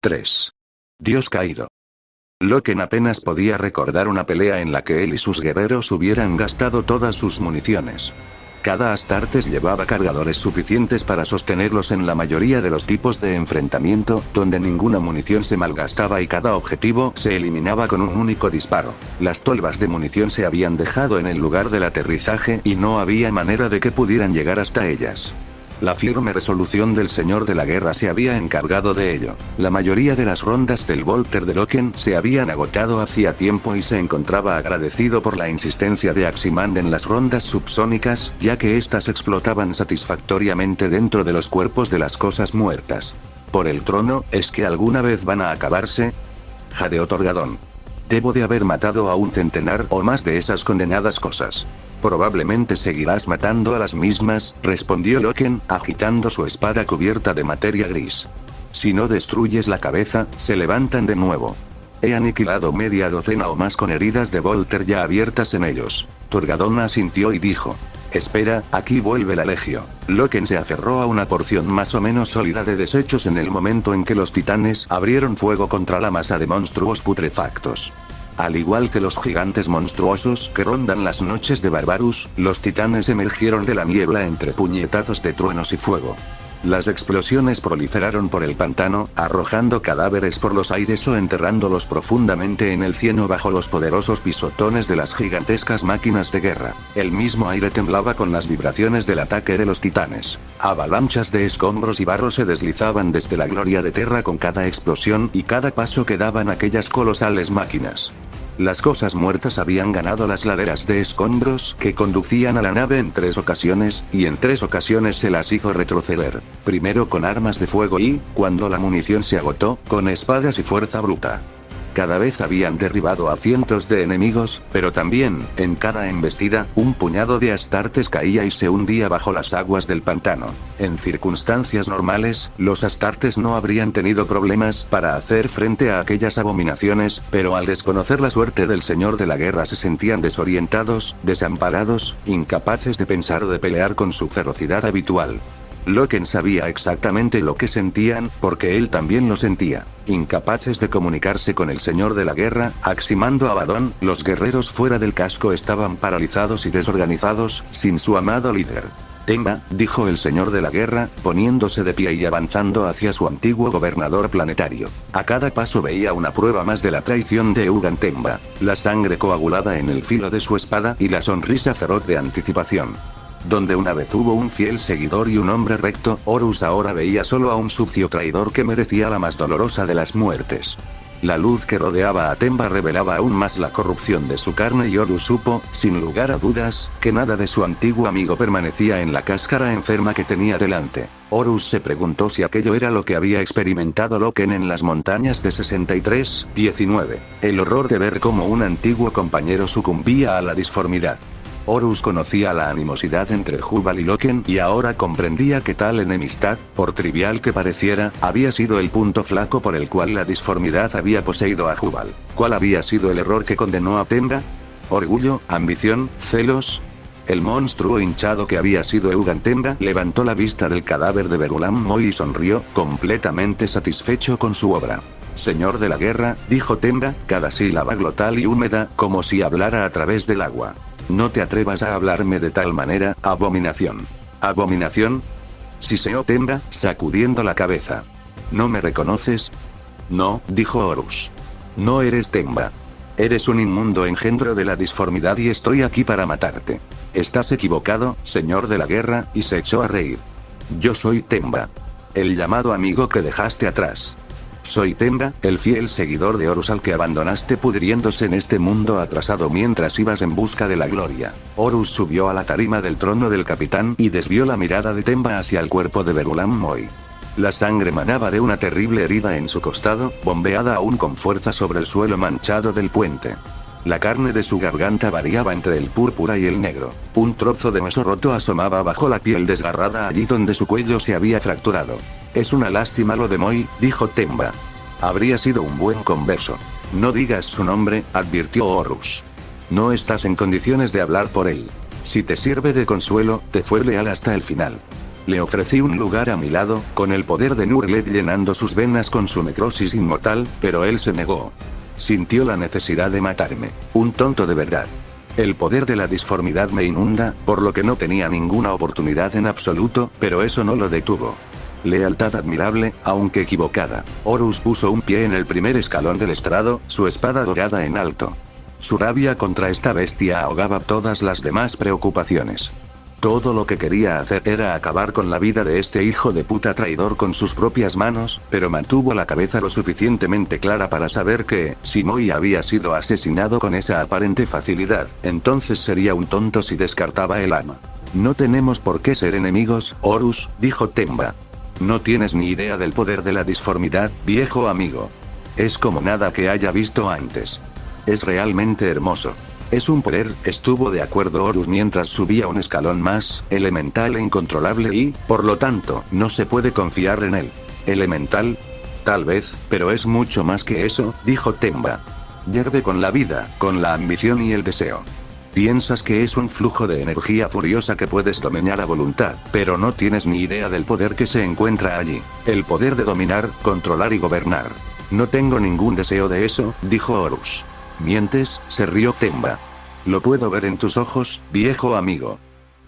3. Dios caído. Loken apenas podía recordar una pelea en la que él y sus guerreros hubieran gastado todas sus municiones. Cada Astartes llevaba cargadores suficientes para sostenerlos en la mayoría de los tipos de enfrentamiento, donde ninguna munición se malgastaba y cada objetivo se eliminaba con un único disparo. Las tolvas de munición se habían dejado en el lugar del aterrizaje y no había manera de que pudieran llegar hasta ellas. La firme resolución del Señor de la Guerra se había encargado de ello. La mayoría de las rondas del Volter de Loken se habían agotado hacía tiempo y se encontraba agradecido por la insistencia de Aximand en las rondas subsónicas, ya que éstas explotaban satisfactoriamente dentro de los cuerpos de las cosas muertas. Por el trono, ¿es que alguna vez van a acabarse? Jadeó Torgadón. Debo de haber matado a un centenar o más de esas condenadas cosas. Probablemente seguirás matando a las mismas, respondió Loken, agitando su espada cubierta de materia gris. Si no destruyes la cabeza, se levantan de nuevo. He aniquilado media docena o más con heridas de Volter ya abiertas en ellos. Torgadón asintió y dijo: espera, aquí vuelve la legio. Loken se aferró a una porción más o menos sólida de desechos en el momento en que los titanes abrieron fuego contra la masa de monstruos putrefactos. Al igual que los gigantes monstruosos que rondan las noches de Barbarus, los titanes emergieron de la niebla entre puñetazos de truenos y fuego. Las explosiones proliferaron por el pantano, arrojando cadáveres por los aires o enterrándolos profundamente en el cieno bajo los poderosos pisotones de las gigantescas máquinas de guerra. El mismo aire temblaba con las vibraciones del ataque de los titanes. Avalanchas de escombros y barro se deslizaban desde la gloria de Terra con cada explosión y cada paso que daban aquellas colosales máquinas. Las cosas muertas habían ganado las laderas de escombros que conducían a la nave en 3 ocasiones, y en 3 ocasiones se las hizo retroceder. Primero con armas de fuego y, cuando la munición se agotó, con espadas y fuerza bruta. Cada vez habían derribado a cientos de enemigos, pero también, en cada embestida, un puñado de Astartes caía y se hundía bajo las aguas del pantano. En circunstancias normales, los Astartes no habrían tenido problemas para hacer frente a aquellas abominaciones, pero al desconocer la suerte del Señor de la Guerra se sentían desorientados, desamparados, incapaces de pensar o de pelear con su ferocidad habitual. Loken sabía exactamente lo que sentían, porque él también lo sentía. Incapaces de comunicarse con el Señor de la Guerra, Aximand o Abaddon, los guerreros fuera del casco estaban paralizados y desorganizados, sin su amado líder. Temba, dijo el Señor de la Guerra, poniéndose de pie y avanzando hacia su antiguo gobernador planetario. A cada paso veía una prueba más de la traición de Ugan Temba, la sangre coagulada en el filo de su espada y la sonrisa feroz de anticipación. Donde una vez hubo un fiel seguidor y un hombre recto, Horus ahora veía solo a un sucio traidor que merecía la más dolorosa de las muertes. La luz que rodeaba a Temba revelaba aún más la corrupción de su carne y Horus supo, sin lugar a dudas, que nada de su antiguo amigo permanecía en la cáscara enferma que tenía delante. Horus se preguntó si aquello era lo que había experimentado Loken en las montañas de 63-19. El horror de ver cómo un antiguo compañero sucumbía a la disformidad. Horus conocía la animosidad entre Jubal y Loken y ahora comprendía que tal enemistad, por trivial que pareciera, había sido el punto flaco por el cual la disformidad había poseído a Jubal. ¿Cuál había sido el error que condenó a Temba? ¿Orgullo, ambición, celos? El monstruo hinchado que había sido Ugan Temba levantó la vista del cadáver de Berulam Moi y sonrió, completamente satisfecho con su obra. Señor de la Guerra, dijo Temba, cada sílaba glotal y húmeda, como si hablara a través del agua. No te atrevas a hablarme de tal manera, abominación. ¿Abominación? Siseó Temba, sacudiendo la cabeza. ¿No me reconoces? No, dijo Horus. No eres Temba. Eres un inmundo engendro de la disformidad y estoy aquí para matarte. Estás equivocado, Señor de la Guerra, y se echó a reír. Yo soy Temba. El llamado amigo que dejaste atrás. Soy Temba, el fiel seguidor de Horus al que abandonaste pudriéndose en este mundo atrasado mientras ibas en busca de la gloria. Horus subió a la tarima del trono del capitán y desvió la mirada de Temba hacia el cuerpo de Berulam Moi. La sangre manaba de una terrible herida en su costado, bombeada aún con fuerza sobre el suelo manchado del puente. La carne de su garganta variaba entre el púrpura y el negro. Un trozo de hueso roto asomaba bajo la piel desgarrada allí donde su cuello se había fracturado. Es una lástima lo de Moi, dijo Temba. Habría sido un buen converso. No digas su nombre, advirtió Horus. No estás en condiciones de hablar por él. Si te sirve de consuelo, te fue leal hasta el final. Le ofrecí un lugar a mi lado, con el poder de Nurglet llenando sus venas con su necrosis inmortal, pero él se negó. Sintió la necesidad de matarme. Un tonto de verdad. El poder de la disformidad me inunda, por lo que no tenía ninguna oportunidad en absoluto, pero eso no lo detuvo. Lealtad admirable, aunque equivocada. Horus puso un pie en el primer escalón del estrado, su espada dorada en alto. Su rabia contra esta bestia ahogaba todas las demás preocupaciones. Todo lo que quería hacer era acabar con la vida de este hijo de puta traidor con sus propias manos, pero mantuvo la cabeza lo suficientemente clara para saber que, si Moi había sido asesinado con esa aparente facilidad, entonces sería un tonto si descartaba el arma. No tenemos por qué ser enemigos, Horus, dijo Temba. No tienes ni idea del poder de la disformidad, viejo amigo. Es como nada que haya visto antes. Es realmente hermoso. Es un poder, estuvo de acuerdo Horus mientras subía un escalón más, elemental e incontrolable y, por lo tanto, no se puede confiar en él. ¿Elemental? Tal vez, pero es mucho más que eso, dijo Temba. Hierve con la vida, con la ambición y el deseo. Piensas que es un flujo de energía furiosa que puedes dominar a voluntad, pero no tienes ni idea del poder que se encuentra allí. El poder de dominar, controlar y gobernar. No tengo ningún deseo de eso, dijo Horus. Mientes, se rió Temba. Lo puedo ver en tus ojos, viejo amigo.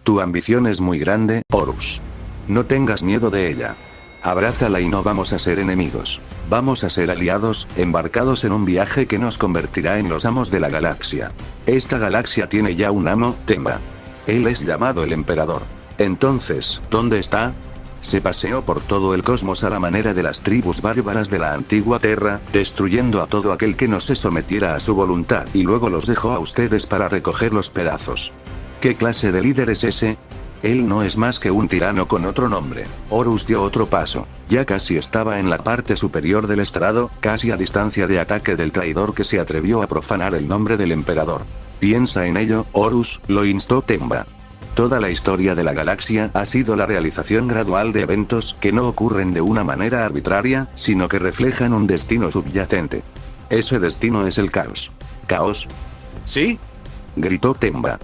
Tu ambición es muy grande, Horus. No tengas miedo de ella. Abrázala y no vamos a ser enemigos. Vamos a ser aliados, embarcados en un viaje que nos convertirá en los amos de la galaxia. Esta galaxia tiene ya un amo, Temba. Él es llamado el Emperador. Entonces, ¿dónde está? Se paseó por todo el cosmos a la manera de las tribus bárbaras de la antigua Terra, destruyendo a todo aquel que no se sometiera a su voluntad y luego los dejó a ustedes para recoger los pedazos. ¿Qué clase de líder es ese? Él no es más que un tirano con otro nombre. Horus dio otro paso. Ya casi estaba en la parte superior del estrado, casi a distancia de ataque del traidor que se atrevió a profanar el nombre del emperador. Piensa en ello, Horus, lo instó Temba. Toda la historia de la galaxia ha sido la realización gradual de eventos que no ocurren de una manera arbitraria, sino que reflejan un destino subyacente. Ese destino es el caos. ¿Caos? ¿Sí? Gritó Temba.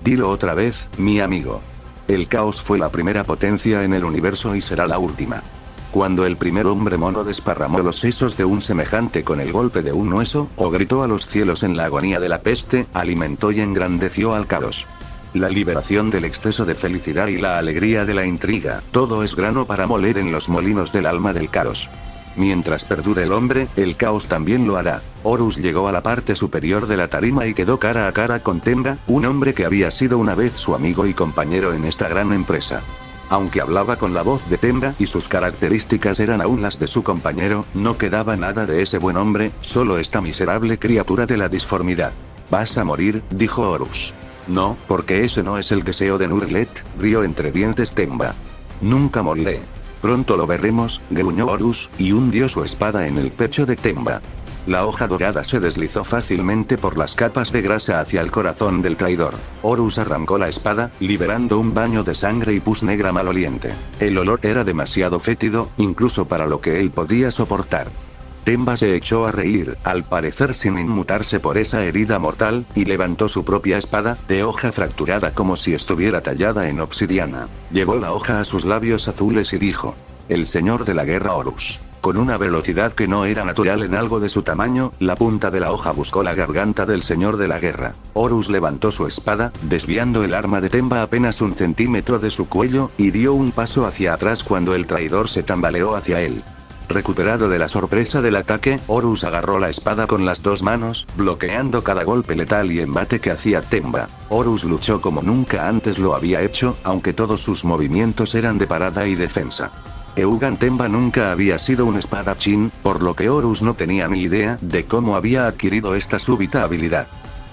Dilo otra vez, mi amigo. El caos fue la primera potencia en el universo y será la última. Cuando el primer hombre mono desparramó los sesos de un semejante con el golpe de un hueso, o gritó a los cielos en la agonía de la peste, alimentó y engrandeció al caos. La liberación del exceso de felicidad y la alegría de la intriga, todo es grano para moler en los molinos del alma del caos. Mientras perdure el hombre, el caos también lo hará. Horus llegó a la parte superior de la tarima y quedó cara a cara con Temba, un hombre que había sido una vez su amigo y compañero en esta gran empresa. Aunque hablaba con la voz de Temba y sus características eran aún las de su compañero, no quedaba nada de ese buen hombre, solo esta miserable criatura de la disformidad. Vas a morir, dijo Horus. No, porque ese no es el deseo de Nurglet, rió entre dientes Temba. Nunca moriré. Pronto lo veremos, gruñó Horus, y hundió su espada en el pecho de Temba. La hoja dorada se deslizó fácilmente por las capas de grasa hacia el corazón del traidor. Horus arrancó la espada, liberando un baño de sangre y pus negra maloliente. El olor era demasiado fétido, incluso para lo que él podía soportar. Temba se echó a reír, al parecer sin inmutarse por esa herida mortal, y levantó su propia espada, de hoja fracturada como si estuviera tallada en obsidiana. Llevó la hoja a sus labios azules y dijo: El señor de la guerra Horus. Con una velocidad que no era natural en algo de su tamaño, la punta de la hoja buscó la garganta del señor de la guerra. Horus levantó su espada, desviando el arma de Temba apenas un centímetro de su cuello, y dio un paso hacia atrás cuando el traidor se tambaleó hacia él. Recuperado de la sorpresa del ataque, Horus agarró la espada con las dos manos, bloqueando cada golpe letal y embate que hacía Temba. Horus luchó como nunca antes lo había hecho, aunque todos sus movimientos eran de parada y defensa. Eugan Temba nunca había sido un espadachín, por lo que Horus no tenía ni idea de cómo había adquirido esta súbita habilidad.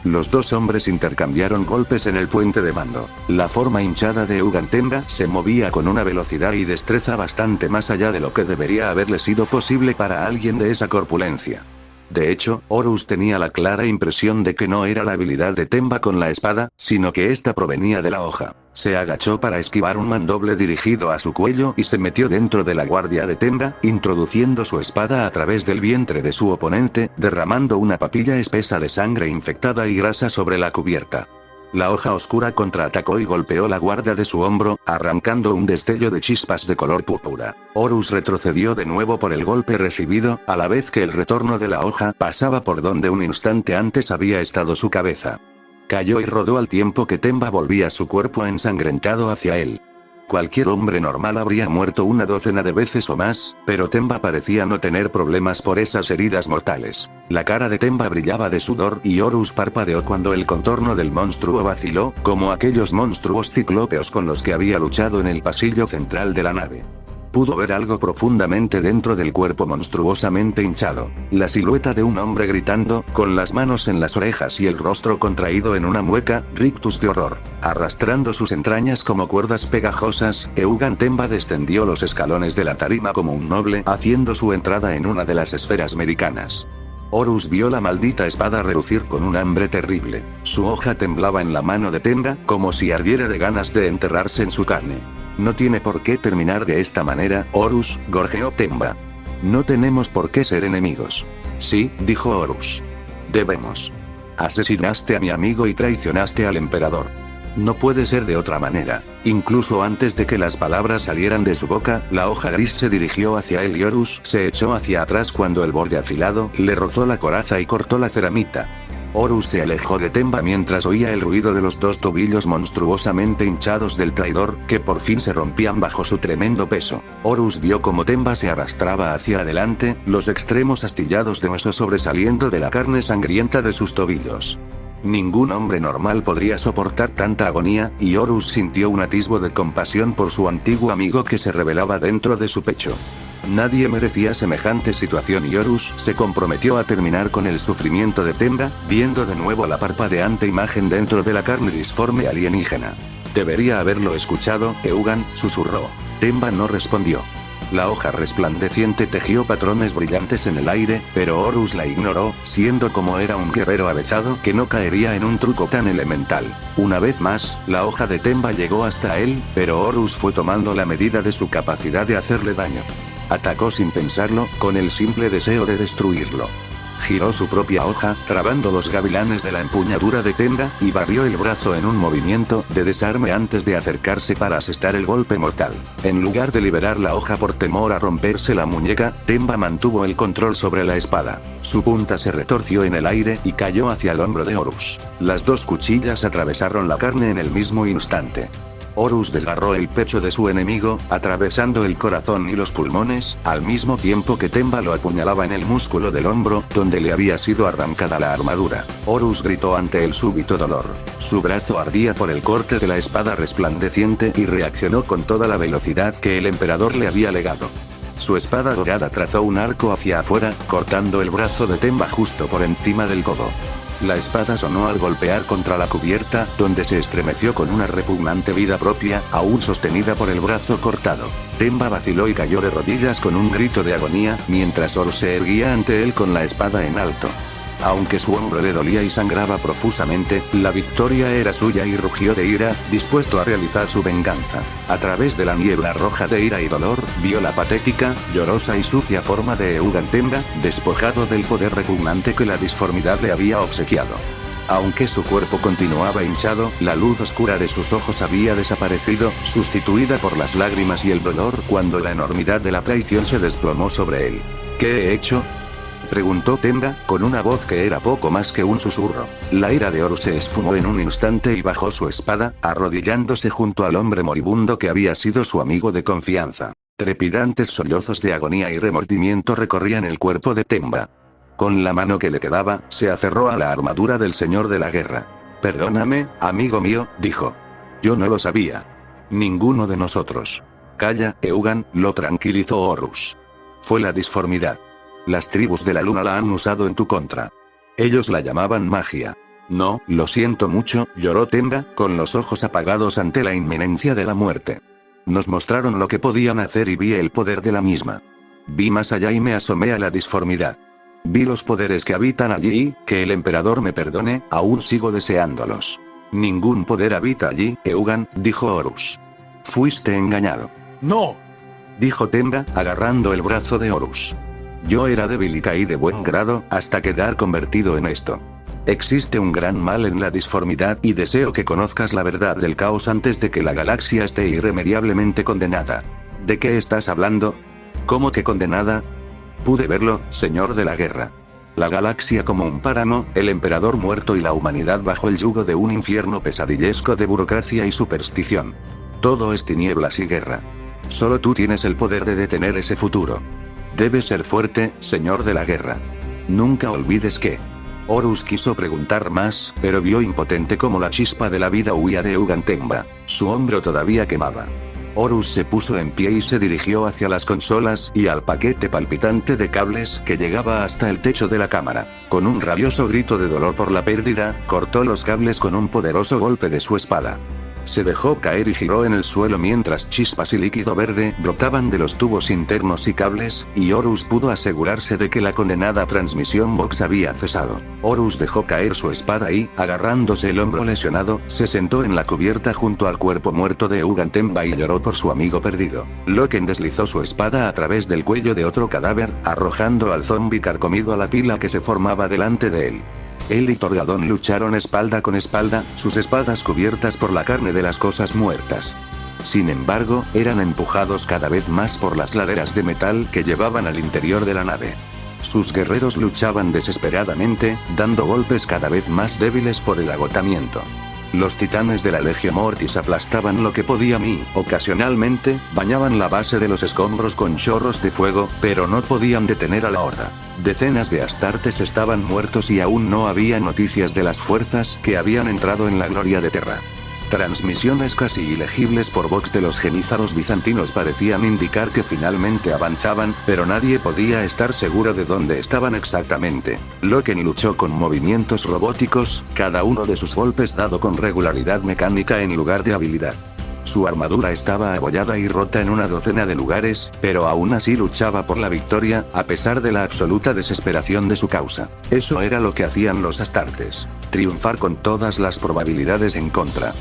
Los dos hombres intercambiaron golpes en el puente de mando. La forma hinchada de Eugan Temba se movía con una velocidad y destreza bastante más allá de lo que debería haberle sido posible para alguien de esa corpulencia. De hecho, Horus tenía la clara impresión de que no era la habilidad de Temba con la espada, sino que esta provenía de la hoja. Se agachó para esquivar un mandoble dirigido a su cuello y se metió dentro de la guardia de Temba, introduciendo su espada a través del vientre de su oponente, derramando una papilla espesa de sangre infectada y grasa sobre la cubierta. La hoja oscura contraatacó y golpeó la guarda de su hombro, arrancando un destello de chispas de color púrpura. Horus retrocedió de nuevo por el golpe recibido, a la vez que el retorno de la hoja pasaba por donde un instante antes había estado su cabeza. Cayó y rodó al tiempo que Temba volvía su cuerpo ensangrentado hacia él. Cualquier hombre normal habría muerto una docena de veces o más, pero Temba parecía no tener problemas por esas heridas mortales. La cara de Temba brillaba de sudor y Horus parpadeó cuando el contorno del monstruo vaciló, como aquellos monstruos ciclópeos con los que había luchado en el pasillo central de la nave. Pudo ver algo profundamente dentro del cuerpo monstruosamente hinchado. La silueta de un hombre gritando, con las manos en las orejas y el rostro contraído en una mueca, rictus de horror. Arrastrando sus entrañas como cuerdas pegajosas, Eugan Temba descendió los escalones de la tarima como un noble, haciendo su entrada en una de las esferas meridianas. Horus vio la maldita espada relucir con un hambre terrible. Su hoja temblaba en la mano de Temba, como si ardiera de ganas de enterrarse en su carne. No tiene por qué terminar de esta manera, Horus, gorjeó Temba. No tenemos por qué ser enemigos. Sí, dijo Horus. Debemos. Asesinaste a mi amigo y traicionaste al emperador. No puede ser de otra manera. Incluso antes de que las palabras salieran de su boca, la hoja gris se dirigió hacia él y Horus se echó hacia atrás cuando el borde afilado le rozó la coraza y cortó la ceramita. Horus se alejó de Temba mientras oía el ruido de los dos tobillos monstruosamente hinchados del traidor, que por fin se rompían bajo su tremendo peso. Horus vio como Temba se arrastraba hacia adelante, los extremos astillados de hueso sobresaliendo de la carne sangrienta de sus tobillos. Ningún hombre normal podría soportar tanta agonía, y Horus sintió un atisbo de compasión por su antiguo amigo que se revelaba dentro de su pecho. Nadie merecía semejante situación y Horus se comprometió a terminar con el sufrimiento de Temba, viendo de nuevo la parpadeante imagen dentro de la carne disforme alienígena. Debería haberlo escuchado, Eugan, susurró. Temba no respondió. La hoja resplandeciente tejió patrones brillantes en el aire, pero Horus la ignoró, siendo como era un guerrero avezado que no caería en un truco tan elemental. Una vez más, la hoja de Temba llegó hasta él, pero Horus fue tomando la medida de su capacidad de hacerle daño. Atacó sin pensarlo, con el simple deseo de destruirlo. Giró su propia hoja, trabando los gavilanes de la empuñadura de Temba, y barrió el brazo en un movimiento de desarme antes de acercarse para asestar el golpe mortal. En lugar de liberar la hoja por temor a romperse la muñeca, Temba mantuvo el control sobre la espada. Su punta se retorció en el aire y cayó hacia el hombro de Horus. Las dos cuchillas atravesaron la carne en el mismo instante. Horus desgarró el pecho de su enemigo, atravesando el corazón y los pulmones, al mismo tiempo que Temba lo apuñalaba en el músculo del hombro, donde le había sido arrancada la armadura. Horus gritó ante el súbito dolor. Su brazo ardía por el corte de la espada resplandeciente y reaccionó con toda la velocidad que el emperador le había legado. Su espada dorada trazó un arco hacia afuera, cortando el brazo de Temba justo por encima del codo. La espada sonó al golpear contra la cubierta, donde se estremeció con una repugnante vida propia, aún sostenida por el brazo cortado. Temba vaciló y cayó de rodillas con un grito de agonía, mientras Horus se erguía ante él con la espada en alto. Aunque su hombro le dolía y sangraba profusamente, la victoria era suya y rugió de ira, dispuesto a realizar su venganza. A través de la niebla roja de ira y dolor, vio la patética, llorosa y sucia forma de Eugan Temba, despojado del poder repugnante que la disformidad le había obsequiado. Aunque su cuerpo continuaba hinchado, la luz oscura de sus ojos había desaparecido, sustituida por las lágrimas y el dolor cuando la enormidad de la traición se desplomó sobre él. ¿Qué he hecho?, preguntó Temba, con una voz que era poco más que un susurro. La ira de Horus se esfumó en un instante y bajó su espada, arrodillándose junto al hombre moribundo que había sido su amigo de confianza. Trepidantes sollozos de agonía y remordimiento recorrían el cuerpo de Temba. Con la mano que le quedaba, se aferró a la armadura del señor de la guerra. Perdóname, amigo mío, dijo. Yo no lo sabía. Ninguno de nosotros. Calla, Eugan, lo tranquilizó Horus. Fue la disformidad. Las tribus de la luna la han usado en tu contra. Ellos la llamaban magia. No, lo siento mucho, lloró Temba, con los ojos apagados ante la inminencia de la muerte. Nos mostraron lo que podían hacer y vi el poder de la misma. Vi más allá y me asomé a la disformidad. Vi los poderes que habitan allí y, que el emperador me perdone, aún sigo deseándolos. Ningún poder habita allí, Eugan, dijo Horus. Fuiste engañado. No, dijo Temba, agarrando el brazo de Horus. Yo era débil y caí de buen grado, hasta quedar convertido en esto. Existe un gran mal en la disformidad y deseo que conozcas la verdad del caos antes de que la galaxia esté irremediablemente condenada. ¿De qué estás hablando? ¿Cómo que condenada? Pude verlo, señor de la guerra. La galaxia como un páramo, el emperador muerto y la humanidad bajo el yugo de un infierno pesadillesco de burocracia y superstición. Todo es tinieblas y guerra. Solo tú tienes el poder de detener ese futuro. Debes ser fuerte, señor de la guerra. Nunca olvides que... Horus quiso preguntar más, pero vio impotente como la chispa de la vida huía de Ugantemba. Su hombro todavía quemaba. Horus se puso en pie y se dirigió hacia las consolas y al paquete palpitante de cables que llegaba hasta el techo de la cámara. Con un rabioso grito de dolor por la pérdida, cortó los cables con un poderoso golpe de su espada. Se dejó caer y giró en el suelo mientras chispas y líquido verde brotaban de los tubos internos y cables, y Horus pudo asegurarse de que la condenada transmisión Vox había cesado. Horus dejó caer su espada y, agarrándose el hombro lesionado, se sentó en la cubierta junto al cuerpo muerto de Ugantemba y lloró por su amigo perdido. Loken deslizó su espada a través del cuello de otro cadáver, arrojando al zombi carcomido a la pila que se formaba delante de él. Él y Torgadón lucharon espalda con espalda, sus espadas cubiertas por la carne de las cosas muertas. Sin embargo, eran empujados cada vez más por las laderas de metal que llevaban al interior de la nave. Sus guerreros luchaban desesperadamente, dando golpes cada vez más débiles por el agotamiento. Los titanes de la Legio Mortis aplastaban lo que podían y, ocasionalmente, bañaban la base de los escombros con chorros de fuego, pero no podían detener a la horda. Decenas de astartes estaban muertos y aún no había noticias de las fuerzas que habían entrado en la gloria de Terra. Transmisiones casi ilegibles por Vox de los genízaros bizantinos parecían indicar que finalmente avanzaban, pero nadie podía estar seguro de dónde estaban exactamente. Loken luchó con movimientos robóticos, cada uno de sus golpes dado con regularidad mecánica en lugar de habilidad. Su armadura estaba abollada y rota en una docena de lugares, pero aún así luchaba por la victoria, a pesar de la absoluta desesperación de su causa. Eso era lo que hacían los astartes. Triunfar con todas las probabilidades en contra.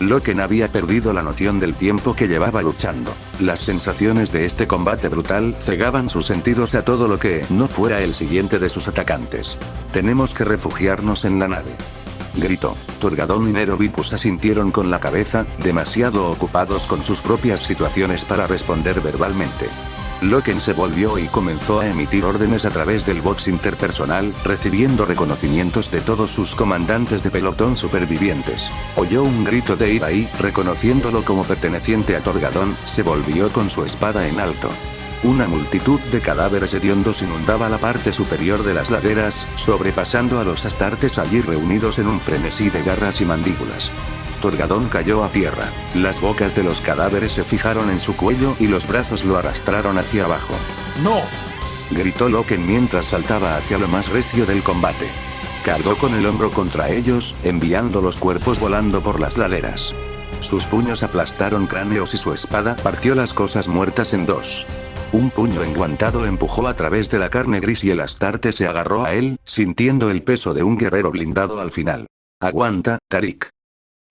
Loken había perdido la noción del tiempo que llevaba luchando. Las sensaciones de este combate brutal cegaban sus sentidos a todo lo que no fuera el siguiente de sus atacantes. Tenemos que refugiarnos en la nave. Gritó. Torgadón y Nerovicus asintieron con la cabeza, demasiado ocupados con sus propias situaciones para responder verbalmente. Loken se volvió y comenzó a emitir órdenes a través del box interpersonal, recibiendo reconocimientos de todos sus comandantes de pelotón supervivientes. Oyó un grito de ira y, reconociéndolo como perteneciente a Torgadón, se volvió con su espada en alto. Una multitud de cadáveres hediondos inundaba la parte superior de las laderas, sobrepasando a los astartes allí reunidos en un frenesí de garras y mandíbulas. Torgadón cayó a tierra. Las bocas de los cadáveres se fijaron en su cuello y los brazos lo arrastraron hacia abajo. ¡No!, gritó Loken mientras saltaba hacia lo más recio del combate. Cargó con el hombro contra ellos, enviando los cuerpos volando por las laderas. Sus puños aplastaron cráneos y su espada partió las cosas muertas en dos. Un puño enguantado empujó a través de la carne gris y el astarte se agarró a él, sintiendo el peso de un guerrero blindado al final. «Aguanta, Tarik»,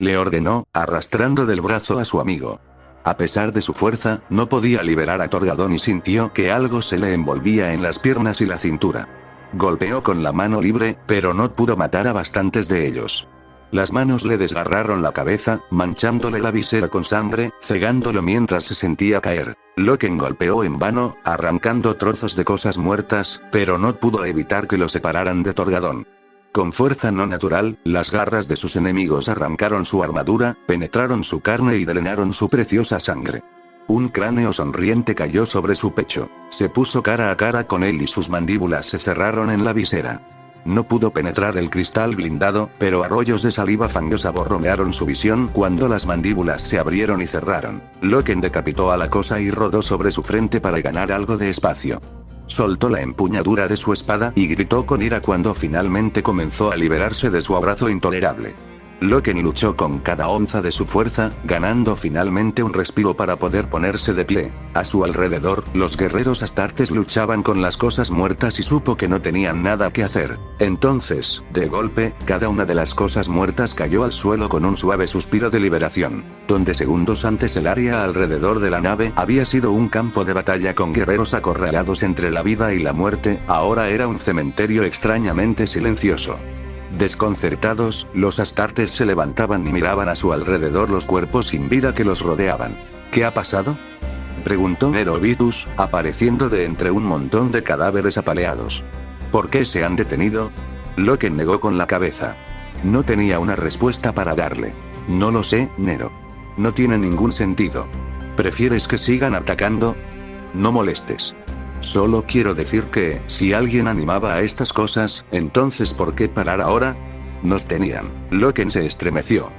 le ordenó, arrastrando del brazo a su amigo. A pesar de su fuerza, no podía liberar a Torgadón y sintió que algo se le envolvía en las piernas y la cintura. Golpeó con la mano libre, pero no pudo matar a bastantes de ellos. Las manos le desgarraron la cabeza, manchándole la visera con sangre, cegándolo mientras se sentía caer. Loken golpeó en vano, arrancando trozos de cosas muertas, pero no pudo evitar que lo separaran de Torgadón. Con fuerza no natural, las garras de sus enemigos arrancaron su armadura, penetraron su carne y drenaron su preciosa sangre. Un cráneo sonriente cayó sobre su pecho. Se puso cara a cara con él y sus mandíbulas se cerraron en la visera. No pudo penetrar el cristal blindado, pero arroyos de saliva fangosa borronearon su visión cuando las mandíbulas se abrieron y cerraron. Loken decapitó a la cosa y rodó sobre su frente para ganar algo de espacio. Soltó la empuñadura de su espada y gritó con ira cuando finalmente comenzó a liberarse de su abrazo intolerable. Loken luchó con cada onza de su fuerza, ganando finalmente un respiro para poder ponerse de pie. A su alrededor, los guerreros astartes luchaban con las cosas muertas y supo que no tenían nada que hacer. Entonces, de golpe, cada una de las cosas muertas cayó al suelo con un suave suspiro de liberación. Donde segundos antes el área alrededor de la nave había sido un campo de batalla con guerreros acorralados entre la vida y la muerte, ahora era un cementerio extrañamente silencioso. Desconcertados, los astartes se levantaban y miraban a su alrededor los cuerpos sin vida que los rodeaban. ¿Qué ha pasado?, preguntó Nerovitus, apareciendo de entre un montón de cadáveres apaleados. ¿Por qué se han detenido? Loken negó con la cabeza. No tenía una respuesta para darle. No lo sé, Nero. No tiene ningún sentido. ¿Prefieres que sigan atacando? No molestes. Solo quiero decir que, si alguien animaba a estas cosas, entonces ¿por qué parar ahora? Nos tenían. Loken se estremeció.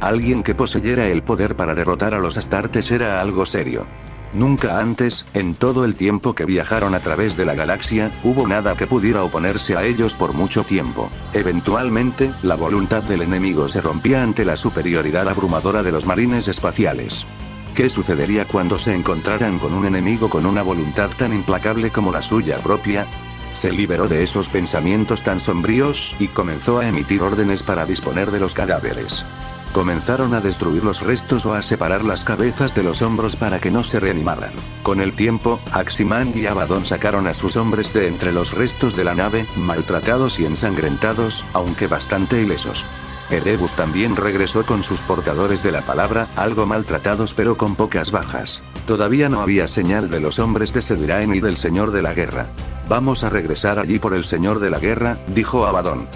Alguien que poseyera el poder para derrotar a los astartes era algo serio. Nunca antes, en todo el tiempo que viajaron a través de la galaxia, hubo nada que pudiera oponerse a ellos por mucho tiempo. Eventualmente, la voluntad del enemigo se rompía ante la superioridad abrumadora de los marines espaciales. ¿Qué sucedería cuando se encontraran con un enemigo con una voluntad tan implacable como la suya propia? Se liberó de esos pensamientos tan sombríos, y comenzó a emitir órdenes para disponer de los cadáveres. Comenzaron a destruir los restos o a separar las cabezas de los hombros para que no se reanimaran. Con el tiempo, Aximand y Abaddon sacaron a sus hombres de entre los restos de la nave, maltratados y ensangrentados, aunque bastante ilesos. Erebus también regresó con sus portadores de la palabra, algo maltratados pero con pocas bajas. Todavía no había señal de los hombres de Sedirae ni del Señor de la Guerra. Vamos a regresar allí por el Señor de la Guerra, dijo Abaddon.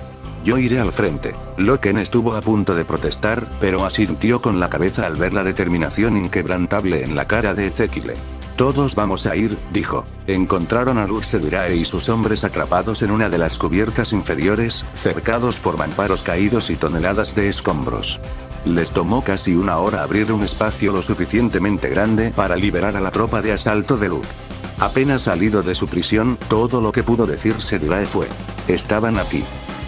Yo iré al frente. Loken estuvo a punto de protestar, pero asintió con la cabeza al ver la determinación inquebrantable en la cara de Ezequiel. Todos vamos a ir, dijo. Encontraron a Luz Sedirae y sus hombres atrapados en una de las cubiertas inferiores, cercados por mamparos caídos y toneladas de escombros. Les tomó casi una hora abrir un espacio lo suficientemente grande para liberar a la tropa de asalto de Luke. Apenas salido de su prisión, todo lo que pudo decir Sedirae fue: estaban aquí.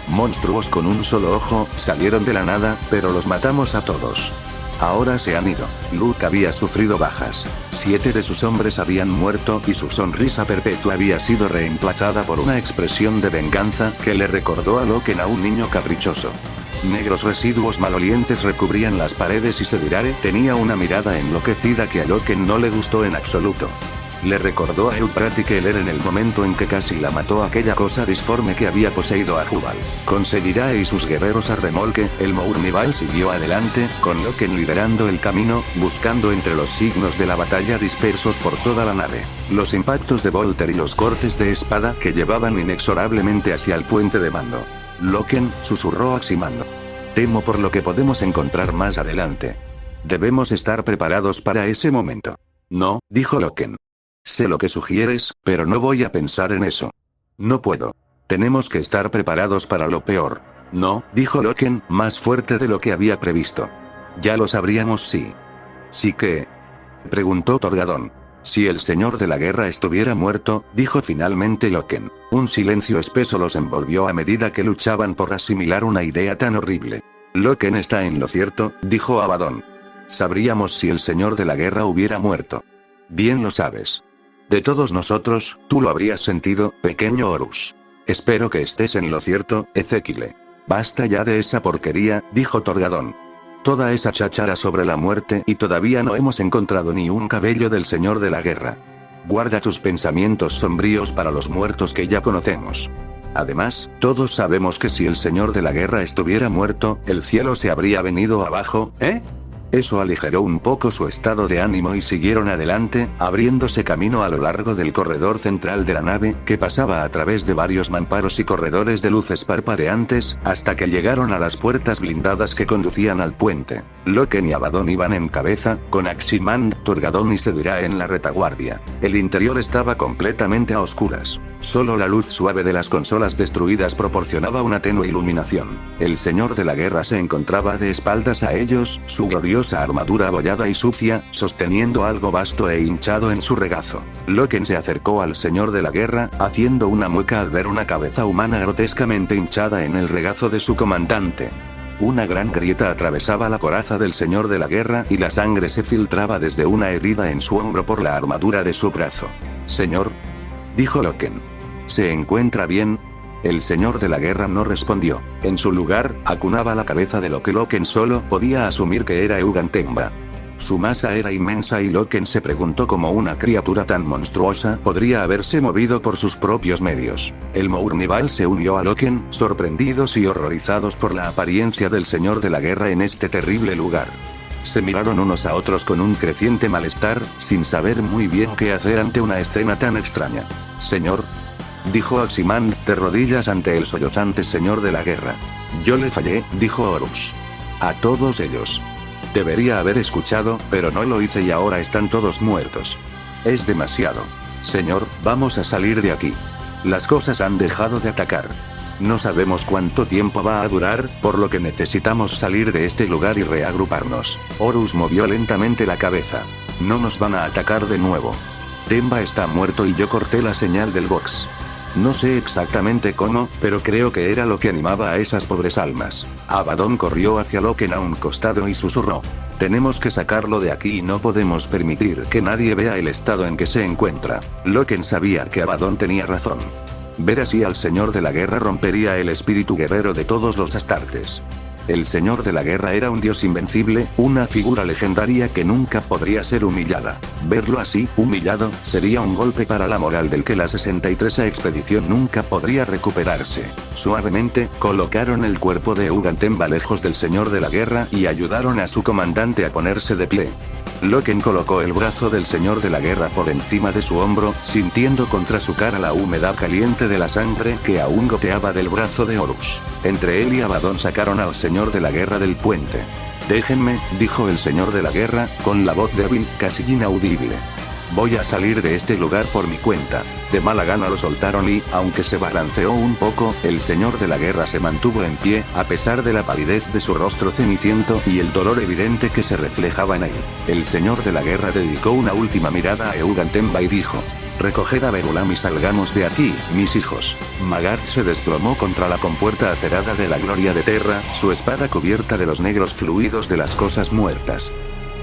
Monstruos con un solo ojo, salieron de la nada, pero los matamos a todos. Ahora se han ido. Luke había sufrido bajas. 7 de sus hombres habían muerto y su sonrisa perpetua había sido reemplazada por una expresión de venganza que le recordó a Loken a un niño caprichoso. Negros residuos malolientes recubrían las paredes y Sedirae tenía una mirada enloquecida que a Loken no le gustó en absoluto. Le recordó a Euprati Keller en el momento en que casi la mató aquella cosa disforme que había poseído a Jubal. Con Sedirae y sus guerreros a remolque, el Mournival siguió adelante, con Loken liderando el camino, buscando entre los signos de la batalla dispersos por toda la nave. Los impactos de Volter y los cortes de espada que llevaban inexorablemente hacia el puente de mando. Loken, susurró Aximand. Temo por lo que podemos encontrar más adelante. Debemos estar preparados para ese momento. No, dijo Loken. Sé lo que sugieres, pero no voy a pensar en eso. No puedo. Tenemos que estar preparados para lo peor. No, dijo Loken, más fuerte de lo que había previsto. Ya lo sabríamos si. ¿Sí qué? Preguntó Torgadón. Si el Señor de la Guerra estuviera muerto, dijo finalmente Loken. Un silencio espeso los envolvió a medida que luchaban por asimilar una idea tan horrible. Loken está en lo cierto, dijo Abaddon. Sabríamos si el Señor de la Guerra hubiera muerto. Bien lo sabes. De todos nosotros, tú lo habrías sentido, pequeño Horus. Espero que estés en lo cierto, Ezequiel. Basta ya de esa porquería, dijo Torgadón. Toda esa cháchara sobre la muerte y todavía no hemos encontrado ni un cabello del Señor de la Guerra. Guarda tus pensamientos sombríos para los muertos que ya conocemos. Además, todos sabemos que si el Señor de la Guerra estuviera muerto, el cielo se habría venido abajo, ¿eh? Eso aligeró un poco su estado de ánimo y siguieron adelante, abriéndose camino a lo largo del corredor central de la nave, que pasaba a través de varios mamparos y corredores de luces parpadeantes, hasta que llegaron a las puertas blindadas que conducían al puente. Loken y Abaddon iban en cabeza, con Aximand, Torgadón y Sedirae en la retaguardia. El interior estaba completamente a oscuras. Solo la luz suave de las consolas destruidas proporcionaba una tenue iluminación. El Señor de la Guerra se encontraba de espaldas a ellos, su gloriosa armadura abollada y sucia, sosteniendo algo vasto e hinchado en su regazo. Loken se acercó al Señor de la Guerra, haciendo una mueca al ver una cabeza humana grotescamente hinchada en el regazo de su comandante. Una gran grieta atravesaba la coraza del Señor de la Guerra y la sangre se filtraba desde una herida en su hombro por la armadura de su brazo. Señor, dijo Loken. ¿Se encuentra bien? El Señor de la Guerra no respondió. En su lugar, acunaba la cabeza de lo que Loken solo podía asumir que era Eugan Temba. Su masa era inmensa y Loken se preguntó cómo una criatura tan monstruosa podría haberse movido por sus propios medios. El Mournival se unió a Loken, sorprendidos y horrorizados por la apariencia del Señor de la Guerra en este terrible lugar. Se miraron unos a otros con un creciente malestar, sin saber muy bien qué hacer ante una escena tan extraña. «Señor», dijo Oxymand, de rodillas ante el sollozante Señor de la Guerra. «Yo le fallé», dijo Horus. «A todos ellos. Debería haber escuchado, pero no lo hice y ahora están todos muertos. Es demasiado. Señor, vamos a salir de aquí. Las cosas han dejado de atacar. No sabemos cuánto tiempo va a durar, por lo que necesitamos salir de este lugar y reagruparnos». Horus movió lentamente la cabeza. «No nos van a atacar de nuevo. Temba está muerto y yo corté la señal del Vox. No sé exactamente cómo, pero creo que era lo que animaba a esas pobres almas». Abaddon corrió hacia Loken a un costado y susurró: «Tenemos que sacarlo de aquí y no podemos permitir que nadie vea el estado en que se encuentra». Loken sabía que Abaddon tenía razón. Ver así al Señor de la Guerra rompería el espíritu guerrero de todos los Astartes. El Señor de la Guerra era un dios invencible, una figura legendaria que nunca podría ser humillada. Verlo así, humillado, sería un golpe para la moral del que la 63ª expedición nunca podría recuperarse. Suavemente, colocaron el cuerpo de Ugan Temba lejos del Señor de la Guerra y ayudaron a su comandante a ponerse de pie. Loken colocó el brazo del Señor de la Guerra por encima de su hombro, sintiendo contra su cara la humedad caliente de la sangre que aún goteaba del brazo de Horus. Entre él y Abaddon sacaron al Señor de la Guerra del puente. «Déjenme», dijo el Señor de la Guerra, con la voz débil, casi inaudible. «Voy a salir de este lugar por mi cuenta». De mala gana lo soltaron y, aunque se balanceó un poco, el Señor de la Guerra se mantuvo en pie, a pesar de la palidez de su rostro ceniciento y el dolor evidente que se reflejaba en él. El Señor de la Guerra dedicó una última mirada a Eugan Temba y dijo: «Recoged a Berulam y salgamos de aquí, mis hijos». Magath se desplomó contra la compuerta acerada de la gloria de Terra, su espada cubierta de los negros fluidos de las cosas muertas.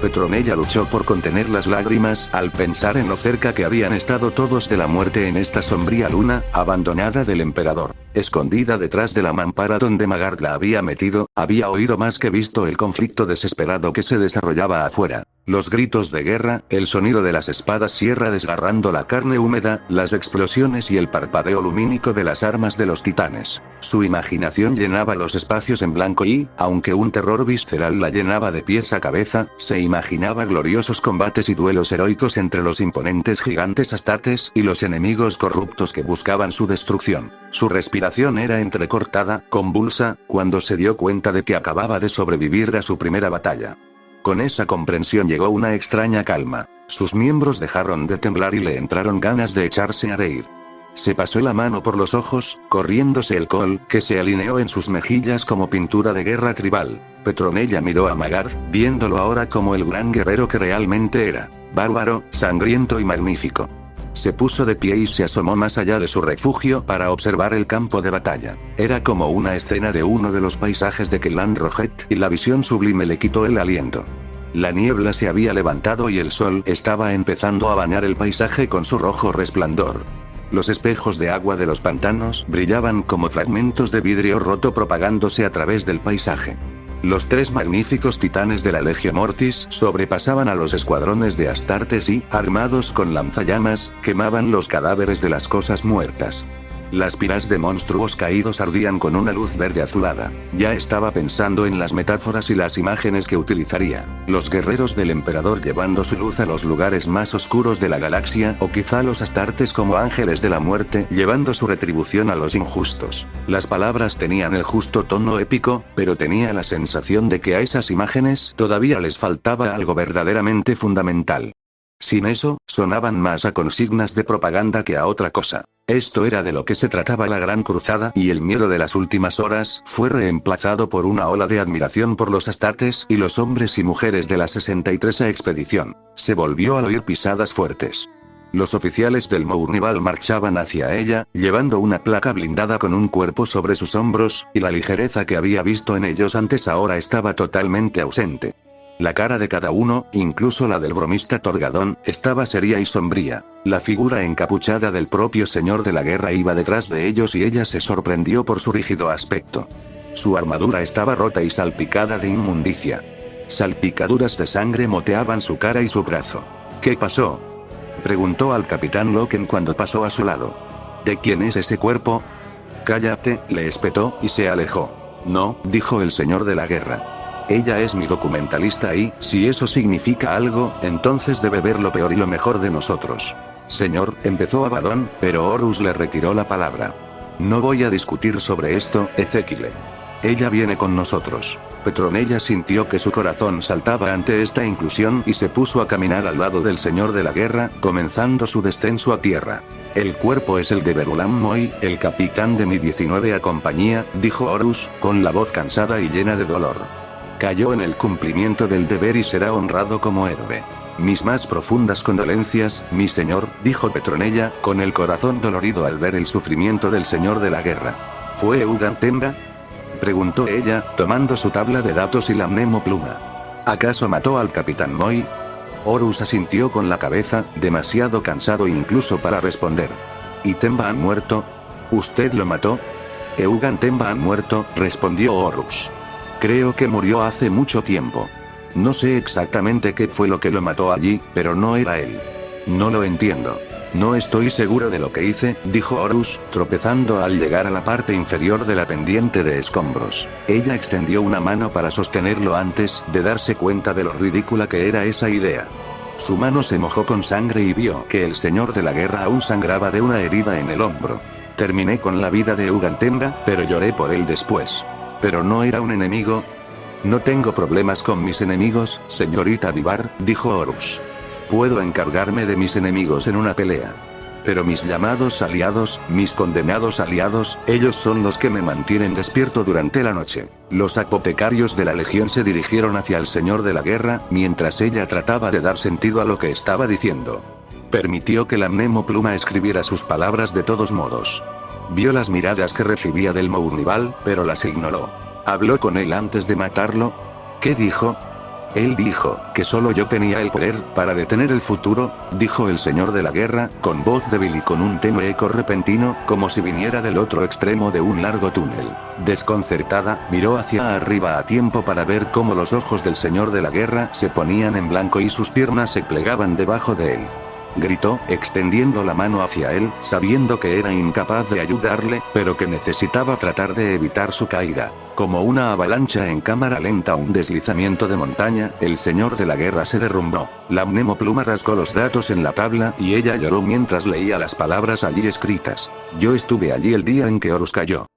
Petronella luchó por contener las lágrimas al pensar en lo cerca que habían estado todos de la muerte en esta sombría luna, abandonada del emperador. Escondida detrás de la mampara donde Magath la había metido, había oído más que visto el conflicto desesperado que se desarrollaba afuera. Los gritos de guerra, el sonido de las espadas sierra desgarrando la carne húmeda, las explosiones y el parpadeo lumínico de las armas de los titanes. Su imaginación llenaba los espacios en blanco y, aunque un terror visceral la llenaba de pies a cabeza, se imaginaba gloriosos combates y duelos heroicos entre los imponentes gigantes astartes y los enemigos corruptos que buscaban su destrucción. Su respiración era entrecortada, convulsa, cuando se dio cuenta de que acababa de sobrevivir a su primera batalla. Con esa comprensión llegó una extraña calma. Sus miembros dejaron de temblar y le entraron ganas de echarse a reír. Se pasó la mano por los ojos, corriéndose el col, que se alineó en sus mejillas como pintura de guerra tribal. Petronella miró a Magath, viéndolo ahora como el gran guerrero que realmente era: bárbaro, sangriento y magnífico. Se puso de pie y se asomó más allá de su refugio para observar el campo de batalla. Era como una escena de uno de los paisajes de Kelan Rojet, y la visión sublime le quitó el aliento. La niebla se había levantado y el sol estaba empezando a bañar el paisaje con su rojo resplandor. Los espejos de agua de los pantanos brillaban como fragmentos de vidrio roto propagándose a través del paisaje. Los tres magníficos titanes de la Legio Mortis sobrepasaban a los escuadrones de Astartes y, armados con lanzallamas, quemaban los cadáveres de las cosas muertas. Las piras de monstruos caídos ardían con una luz verde azulada. Ya estaba pensando en las metáforas y las imágenes que utilizaría. Los guerreros del emperador llevando su luz a los lugares más oscuros de la galaxia, o quizá los Astartes como ángeles de la muerte, llevando su retribución a los injustos. Las palabras tenían el justo tono épico, pero tenía la sensación de que a esas imágenes todavía les faltaba algo verdaderamente fundamental. Sin eso, sonaban más a consignas de propaganda que a otra cosa. Esto era de lo que se trataba la Gran Cruzada, y el miedo de las últimas horas fue reemplazado por una ola de admiración por los Astartes y los hombres y mujeres de la 63ª expedición. Se volvió a oír pisadas fuertes. Los oficiales del Mournival marchaban hacia ella, llevando una placa blindada con un cuerpo sobre sus hombros, y la ligereza que había visto en ellos antes ahora estaba totalmente ausente. La cara de cada uno, incluso la del bromista Torgadón, estaba seria y sombría. La figura encapuchada del propio Señor de la Guerra iba detrás de ellos y ella se sorprendió por su rígido aspecto. Su armadura estaba rota y salpicada de inmundicia. Salpicaduras de sangre moteaban su cara y su brazo. ¿Qué pasó?, preguntó al capitán Loken cuando pasó a su lado. ¿De quién es ese cuerpo? Cállate, le espetó y se alejó. No, dijo el señor de la guerra. Ella es mi documentalista y, si eso significa algo, entonces debe ver lo peor y lo mejor de nosotros. Señor, empezó Abaddon, pero Horus le retiró la palabra. No voy a discutir sobre esto, Ezequiel. Ella viene con nosotros. Petronella sintió que su corazón saltaba ante esta inclusión y se puso a caminar al lado del señor de la guerra, comenzando su descenso a tierra. El cuerpo es el de Berulam Moy, el capitán de mi 19ª compañía, dijo Horus, con la voz cansada y llena de dolor. Cayó en el cumplimiento del deber y será honrado como héroe. Mis más profundas condolencias, mi señor, dijo Petronella, con el corazón dolorido al ver el sufrimiento del señor de la guerra. ¿Fue Ugan Tenga?, preguntó ella, tomando su tabla de datos y la mnemopluma. ¿Acaso mató al capitán Moy? Horus asintió con la cabeza, demasiado cansado incluso para responder. ¿Y Temba han muerto? ¿Usted lo mató? Eugan Temba han muerto, respondió Horus. Creo que murió hace mucho tiempo. No sé exactamente qué fue lo que lo mató allí, pero no era él. No lo entiendo. No estoy seguro de lo que hice, dijo Horus, tropezando al llegar a la parte inferior de la pendiente de escombros. Ella extendió una mano para sostenerlo antes de darse cuenta de lo ridícula que era esa idea. Su mano se mojó con sangre y vio que el señor de la guerra aún sangraba de una herida en el hombro. Terminé con la vida de Ugan Tenga, pero lloré por él después. ¿Pero no era un enemigo? No tengo problemas con mis enemigos, señorita Vivar, dijo Horus. Puedo encargarme de mis enemigos en una pelea. Pero mis llamados aliados, mis condenados aliados, ellos son los que me mantienen despierto durante la noche. Los apotecarios de la legión se dirigieron hacia el señor de la guerra, mientras ella trataba de dar sentido a lo que estaba diciendo. Permitió que la mnemopluma escribiera sus palabras de todos modos. Vio las miradas que recibía del Mournival, pero las ignoró. ¿Habló con él antes de matarlo? ¿Qué dijo? Él dijo, que solo yo tenía el poder para detener el futuro, dijo el señor de la guerra, con voz débil y con un tenue eco repentino, como si viniera del otro extremo de un largo túnel. Desconcertada, miró hacia arriba a tiempo para ver cómo los ojos del señor de la guerra se ponían en blanco y sus piernas se plegaban debajo de él. Gritó, extendiendo la mano hacia él, sabiendo que era incapaz de ayudarle, pero que necesitaba tratar de evitar su caída. Como una avalancha en cámara lenta o un deslizamiento de montaña, el señor de la guerra se derrumbó. La mnemopluma rasgó los datos en la tabla y ella lloró mientras leía las palabras allí escritas. Yo estuve allí el día en que Horus cayó.